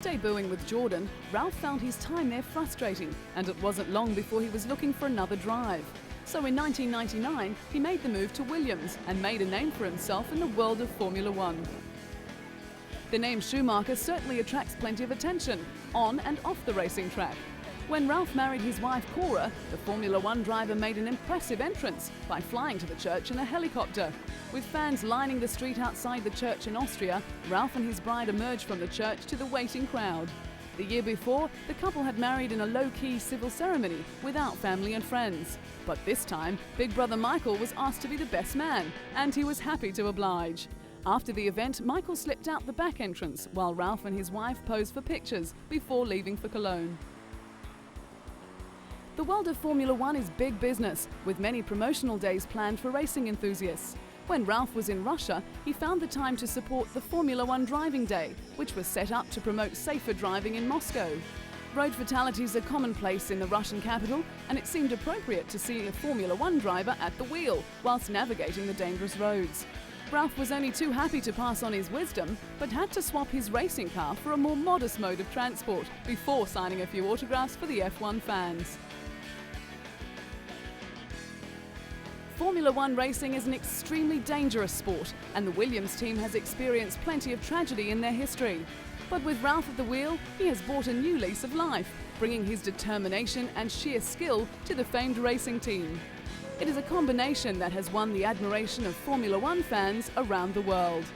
Debuting with Jordan, Ralph found his time there frustrating, and it wasn't long before he was looking for another drive. So in 1999, he made the move to Williams and made a name for himself in the world of Formula One. The name Schumacher certainly attracts plenty of attention, on and off the racing track. When Ralph married his wife Cora, the Formula One driver made an impressive entrance by flying to the church in a helicopter. With fans lining the street outside the church in Austria, Ralph and his bride emerged from the church to the waiting crowd. The year before, the couple had married in a low-key civil ceremony without family and friends. But this time, big brother Michael was asked to be the best man, and he was happy to oblige. After the event, Michael slipped out the back entrance while Ralph and his wife posed for pictures before leaving for Cologne. The world of Formula One is big business, with many promotional days planned for racing enthusiasts. When Ralph was in Russia, he found the time to support the Formula One Driving Day, which was set up to promote safer driving in Moscow. Road fatalities are commonplace in the Russian capital, and it seemed appropriate to see a Formula One driver at the wheel whilst navigating the dangerous roads. Ralph was only too happy to pass on his wisdom, but had to swap his racing car for a more modest mode of transport before signing a few autographs for the F1 fans. Formula One racing is an extremely dangerous sport, and the Williams team has experienced plenty of tragedy in their history. But with Ralph at the wheel, he has brought a new lease of life, bringing his determination and sheer skill to the famed racing team. It is a combination that has won the admiration of Formula One fans around the world.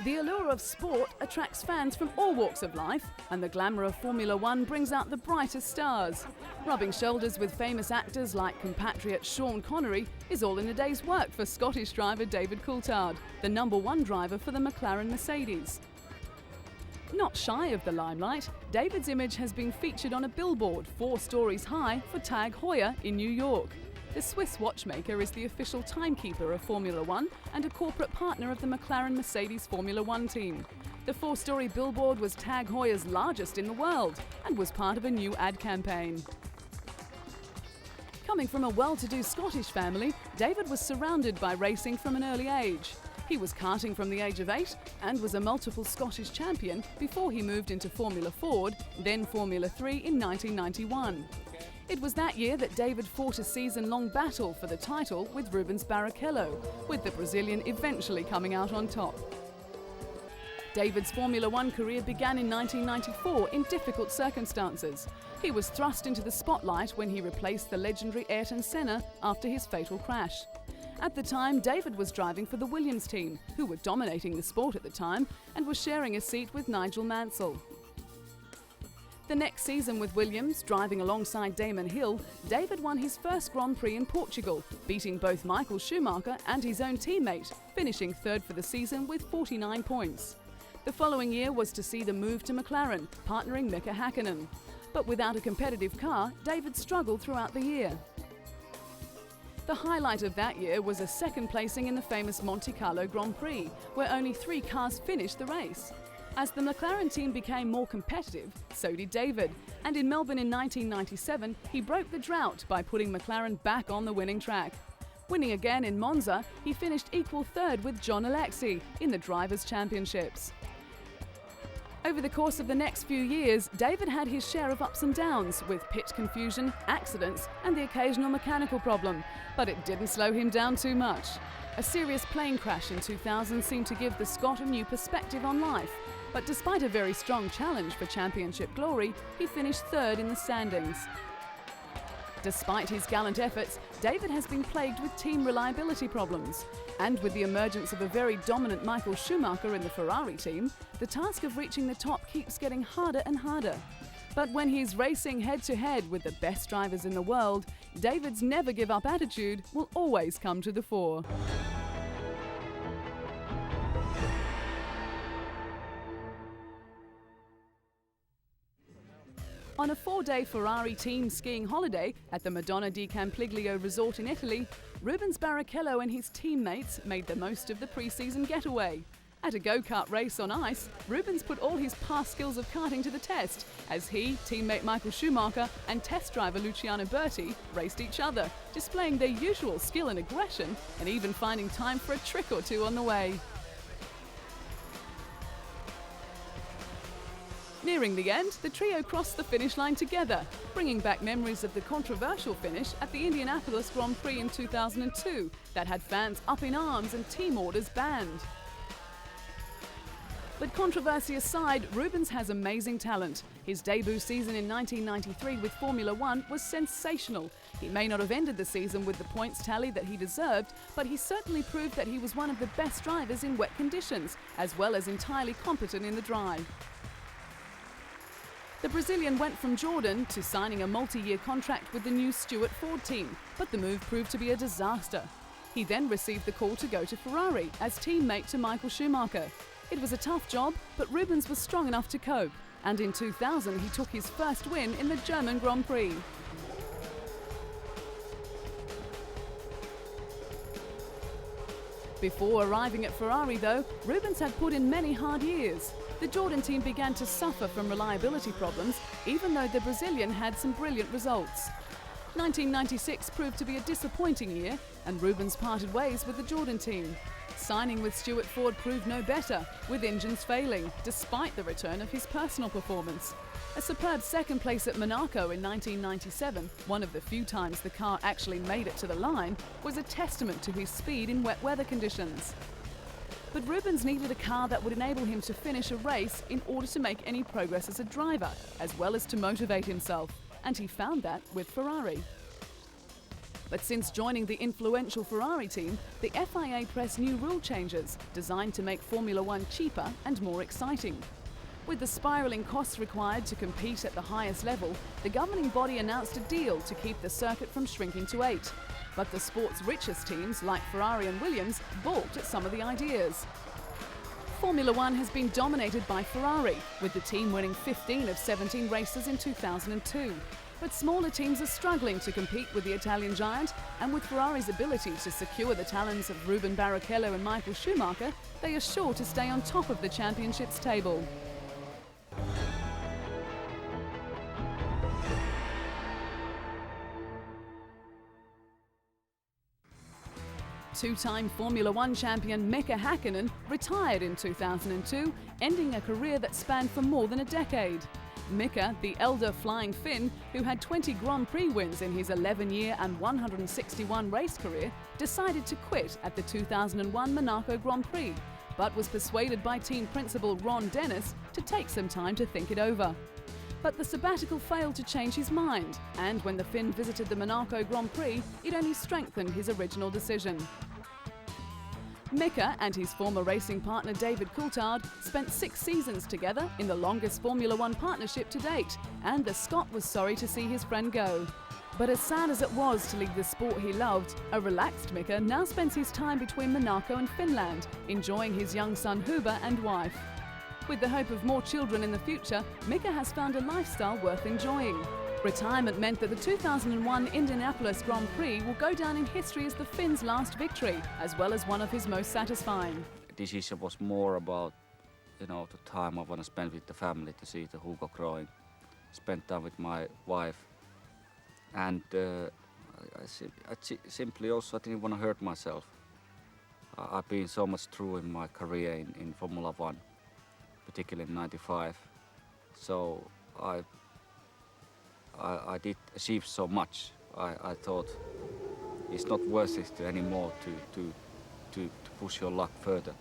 The allure of sport attracts fans from all walks of life, and the glamour of Formula One brings out the brightest stars. Rubbing shoulders with famous actors like compatriot Sean Connery is all in a day's work for Scottish driver David Coulthard, the #1 driver for the McLaren Mercedes. Not shy of the limelight, David's image has been featured on a billboard 4 stories high for Tag Heuer in New York. The Swiss watchmaker is the official timekeeper of Formula One and a corporate partner of the McLaren Mercedes Formula One team. The 4-story billboard was Tag Heuer's largest in the world and was part of a new ad campaign. Coming from a well-to-do Scottish family, David was surrounded by racing from an early age. He was karting from the age of 8 and was a multiple Scottish champion before he moved into Formula Ford, then Formula 3 in 1991. It was that year that David fought a season-long battle for the title with Rubens Barrichello, with the Brazilian eventually coming out on top. David's Formula One career began in 1994 in difficult circumstances. He was thrust into the spotlight when he replaced the legendary Ayrton Senna after his fatal crash. At the time, David was driving for the Williams team, who were dominating the sport at the time, and was sharing a seat with Nigel Mansell. The next season with Williams, driving alongside Damon Hill, David won his first Grand Prix in Portugal, beating both Michael Schumacher and his own teammate, finishing 3rd for the season with 49 points. The following year was to see the move to McLaren, partnering Mika Häkkinen. But without a competitive car, David struggled throughout the year. The highlight of that year was a 2nd placing in the famous Monte Carlo Grand Prix, where only 3 cars finished the race. As the McLaren team became more competitive, so did David, and in Melbourne in 1997, he broke the drought by putting McLaren back on the winning track. Winning again in Monza, he finished equal 3rd with John Alexi in the Drivers' Championships. Over the course of the next few years, David had his share of ups and downs, with pit confusion, accidents, and the occasional mechanical problem, but it didn't slow him down too much. A serious plane crash in 2000 seemed to give the Scot a new perspective on life, but despite a very strong challenge for championship glory, he finished 3rd in the standings. Despite his gallant efforts, David has been plagued with team reliability problems. And with the emergence of a very dominant Michael Schumacher in the Ferrari team, the task of reaching the top keeps getting harder and harder. But when he's racing head-to-head with the best drivers in the world, David's never-give-up attitude will always come to the fore. On a 4-day Ferrari team skiing holiday at the Madonna di Campiglio resort in Italy, Rubens Barrichello and his teammates made the most of the pre-season getaway. At a go-kart race on ice, Rubens put all his past skills of karting to the test as he, teammate Michael Schumacher and test driver Luciano Berti raced each other, displaying their usual skill and aggression and even finding time for a trick or two on the way. Nearing the end, the trio crossed the finish line together, bringing back memories of the controversial finish at the Indianapolis Grand Prix in 2002 that had fans up in arms and team orders banned. But controversy aside, Rubens has amazing talent. His debut season in 1993 with Formula One was sensational. He may not have ended the season with the points tally that he deserved, but he certainly proved that he was one of the best drivers in wet conditions, as well as entirely competent in the dry. The Brazilian went from Jordan to signing a multi-year contract with the new Stewart Ford team, but the move proved to be a disaster. He then received the call to go to Ferrari as teammate to Michael Schumacher. It was a tough job, but Rubens was strong enough to cope, and in 2000 he took his first win in the German Grand Prix. Before arriving at Ferrari though, Rubens had put in many hard years. The Jordan team began to suffer from reliability problems, even though the Brazilian had some brilliant results. 1996 proved to be a disappointing year, and Rubens parted ways with the Jordan team. Signing with Stewart Ford proved no better, with engines failing, despite the return of his personal performance. A superb second place at Monaco in 1997, one of the few times the car actually made it to the line, was a testament to his speed in wet weather conditions. But Rubens needed a car that would enable him to finish a race in order to make any progress as a driver, as well as to motivate himself, and he found that with Ferrari. But since joining the influential Ferrari team, the FIA pressed new rule changes designed to make Formula One cheaper and more exciting. With the spiralling costs required to compete at the highest level, the governing body announced a deal to keep the circuit from shrinking to 8. But the sport's richest teams, like Ferrari and Williams, balked at some of the ideas. Formula One has been dominated by Ferrari, with the team winning 15 of 17 races in 2002. But smaller teams are struggling to compete with the Italian giant, and with Ferrari's ability to secure the talents of Rubens Barrichello and Michael Schumacher, they are sure to stay on top of the championship's table. Two-time Formula One champion Mika Häkkinen retired in 2002, ending a career that spanned for more than a decade. Mika, the elder flying Finn, who had 20 Grand Prix wins in his 11-year and 161 race career, decided to quit at the 2001 Monaco Grand Prix, but was persuaded by team principal Ron Dennis to take some time to think it over. But the sabbatical failed to change his mind, and when the Finn visited the Monaco Grand Prix, it only strengthened his original decision. Mika and his former racing partner David Coulthard spent 6 seasons together in the longest Formula One partnership to date, and the Scot was sorry to see his friend go. But as sad as it was to leave the sport he loved, a relaxed Mika now spends his time between Monaco and Finland, enjoying his young son Huber and wife. With the hope of more children in the future, Mika has found a lifestyle worth enjoying. Retirement meant that the 2001 Indianapolis Grand Prix will go down in history as the Finn's last victory, as well as one of his most satisfying. The decision was more about, the time I want to spend with the family, to see the Hugo growing, spend time with my wife, and I simply also didn't want to hurt myself. I've been so much through in my career in Formula One, particularly in '95, so I did achieve so much. I thought it's not worth it anymore to push your luck further.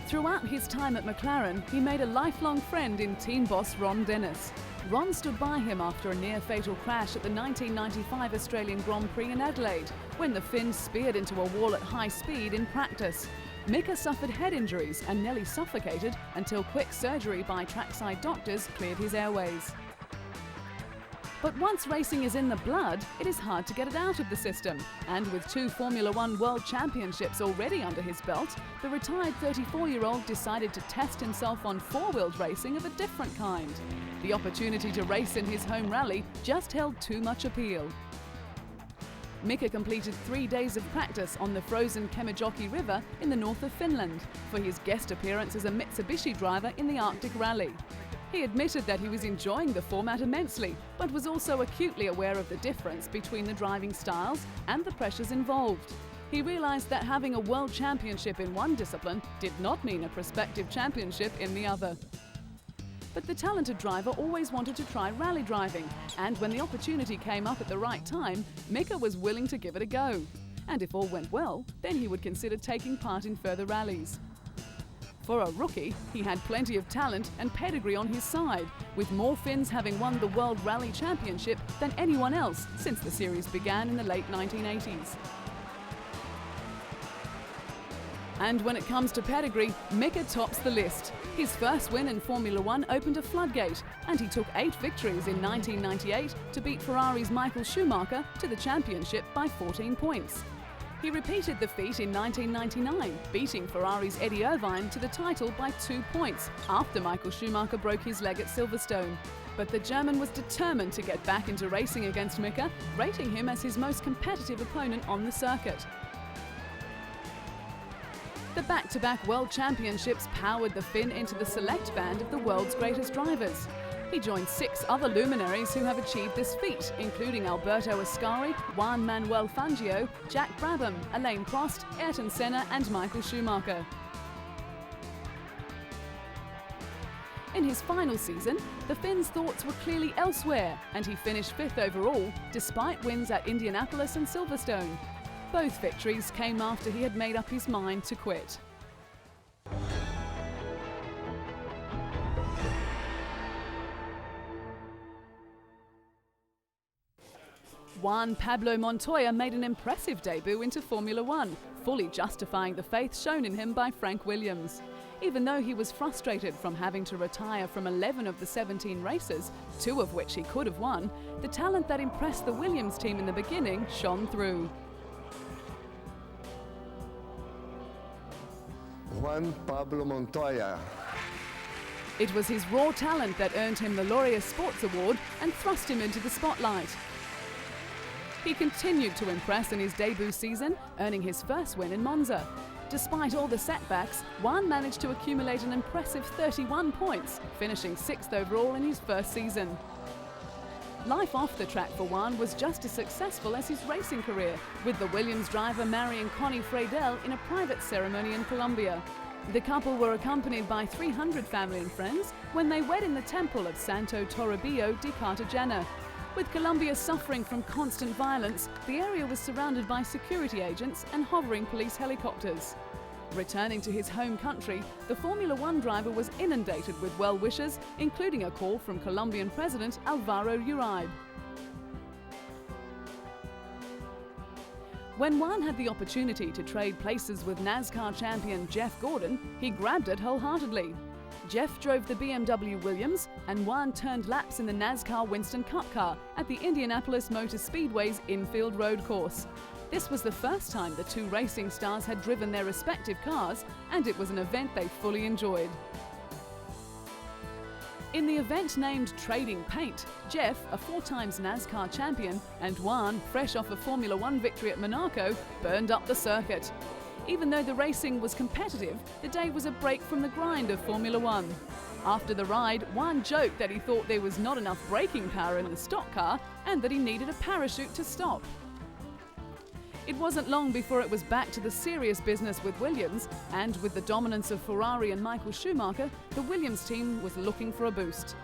Throughout his time at McLaren, he made a lifelong friend in team boss Ron Dennis. Ron stood by him after a near-fatal crash at the 1995 Australian Grand Prix in Adelaide, when the Finn speared into a wall at high speed in practice. Mika suffered head injuries and nearly suffocated until quick surgery by trackside doctors cleared his airways. But once racing is in the blood, it is hard to get it out of the system. And with 2 Formula One World Championships already under his belt, the retired 34-year-old decided to test himself on 4-wheeled racing of a different kind. The opportunity to race in his home rally just held too much appeal. Mika completed 3 days of practice on the frozen Kemijoki River in the north of Finland for his guest appearance as a Mitsubishi driver in the Arctic Rally. He admitted that he was enjoying the format immensely, but was also acutely aware of the difference between the driving styles and the pressures involved. He realised that having a world championship in one discipline did not mean a prospective championship in the other. But the talented driver always wanted to try rally driving, and when the opportunity came up at the right time, Mika was willing to give it a go. And if all went well, then he would consider taking part in further rallies. For a rookie, he had plenty of talent and pedigree on his side, with more Finns having won the World Rally Championship than anyone else since the series began in the late 1980s. And when it comes to pedigree, Mika tops the list. His first win in Formula One opened a floodgate, and he took 8 victories in 1998 to beat Ferrari's Michael Schumacher to the championship by 14 points. He repeated the feat in 1999, beating Ferrari's Eddie Irvine to the title by 2 points after Michael Schumacher broke his leg at Silverstone. But the German was determined to get back into racing against Mika, rating him as his most competitive opponent on the circuit. The back-to-back World Championships powered the Finn into the select band of the world's greatest drivers. He joined 6 other luminaries who have achieved this feat, including Alberto Ascari, Juan Manuel Fangio, Jack Brabham, Alain Prost, Ayrton Senna and Michael Schumacher. In his final season, the Finn's thoughts were clearly elsewhere, and he finished 5th overall, despite wins at Indianapolis and Silverstone. Both victories came after he had made up his mind to quit. Juan Pablo Montoya made an impressive debut into Formula One, fully justifying the faith shown in him by Frank Williams. Even though he was frustrated from having to retire from 11 of the 17 races, 2 of which he could have won, the talent that impressed the Williams team in the beginning shone through. Juan Pablo Montoya. It was his raw talent that earned him the Laureus Sports Award and thrust him into the spotlight. He continued to impress in his debut season, earning his first win in Monza. Despite all the setbacks, Juan managed to accumulate an impressive 31 points, finishing 6th overall in his first season. Life off the track for Juan was just as successful as his racing career, with the Williams driver marrying Connie Freidel in a private ceremony in Colombia. The couple were accompanied by 300 family and friends when they wed in the temple of Santo Toribio de Cartagena. With Colombia suffering from constant violence, the area was surrounded by security agents and hovering police helicopters. Returning to his home country, the Formula One driver was inundated with well-wishers, including a call from Colombian President Alvaro Uribe. When Juan had the opportunity to trade places with NASCAR champion Jeff Gordon, he grabbed it wholeheartedly. Jeff drove the BMW Williams, and Juan turned laps in the NASCAR Winston Cup car at the Indianapolis Motor Speedway's infield road course. This was the first time the 2 racing stars had driven their respective cars, and it was an event they fully enjoyed. In the event named Trading Paint, Jeff, a 4 times NASCAR champion, and Juan, fresh off a Formula One victory at Monaco, burned up the circuit. Even though the racing was competitive, the day was a break from the grind of Formula One. After the ride, Juan joked that he thought there was not enough braking power in the stock car and that he needed a parachute to stop. It wasn't long before it was back to the serious business with Williams, and with the dominance of Ferrari and Michael Schumacher, the Williams team was looking for a boost.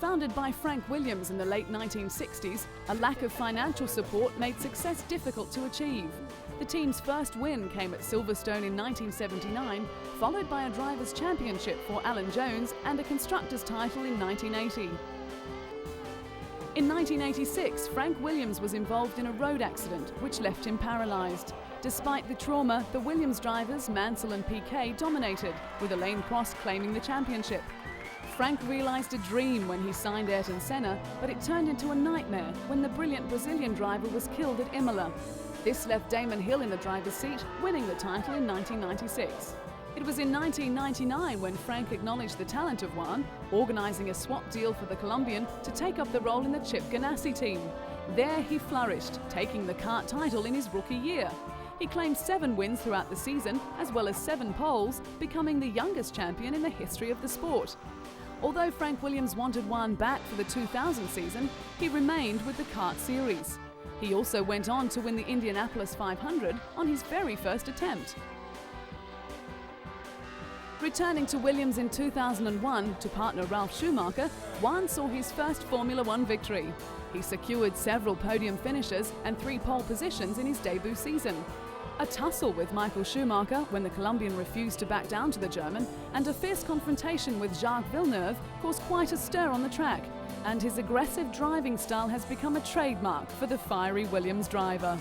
Founded by Frank Williams in the late 1960s, a lack of financial support made success difficult to achieve. The team's first win came at Silverstone in 1979, followed by a Drivers' Championship for Alan Jones and a Constructors' title in 1980. In 1986, Frank Williams was involved in a road accident which left him paralysed. Despite the trauma, the Williams drivers, Mansell and Piquet, dominated, with Alain Prost claiming the championship. Frank realised a dream when he signed Ayrton Senna, but it turned into a nightmare when the brilliant Brazilian driver was killed at Imola. This left Damon Hill in the driver's seat, winning the title in 1996. It was in 1999 when Frank acknowledged the talent of Juan, organising a swap deal for the Colombian to take up the role in the Chip Ganassi team. There he flourished, taking the kart title in his rookie year. He claimed 7 wins throughout the season, as well as 7 poles, becoming the youngest champion in the history of the sport. Although Frank Williams wanted one back for the 2000 season, he remained with the kart series. He also went on to win the Indianapolis 500 on his very first attempt. Returning to Williams in 2001 to partner Ralf Schumacher, Juan saw his first Formula One victory. He secured several podium finishes and 3 pole positions in his debut season. A tussle with Michael Schumacher when the Colombian refused to back down to the German, and a fierce confrontation with Jacques Villeneuve caused quite a stir on the track, and his aggressive driving style has become a trademark for the fiery Williams driver.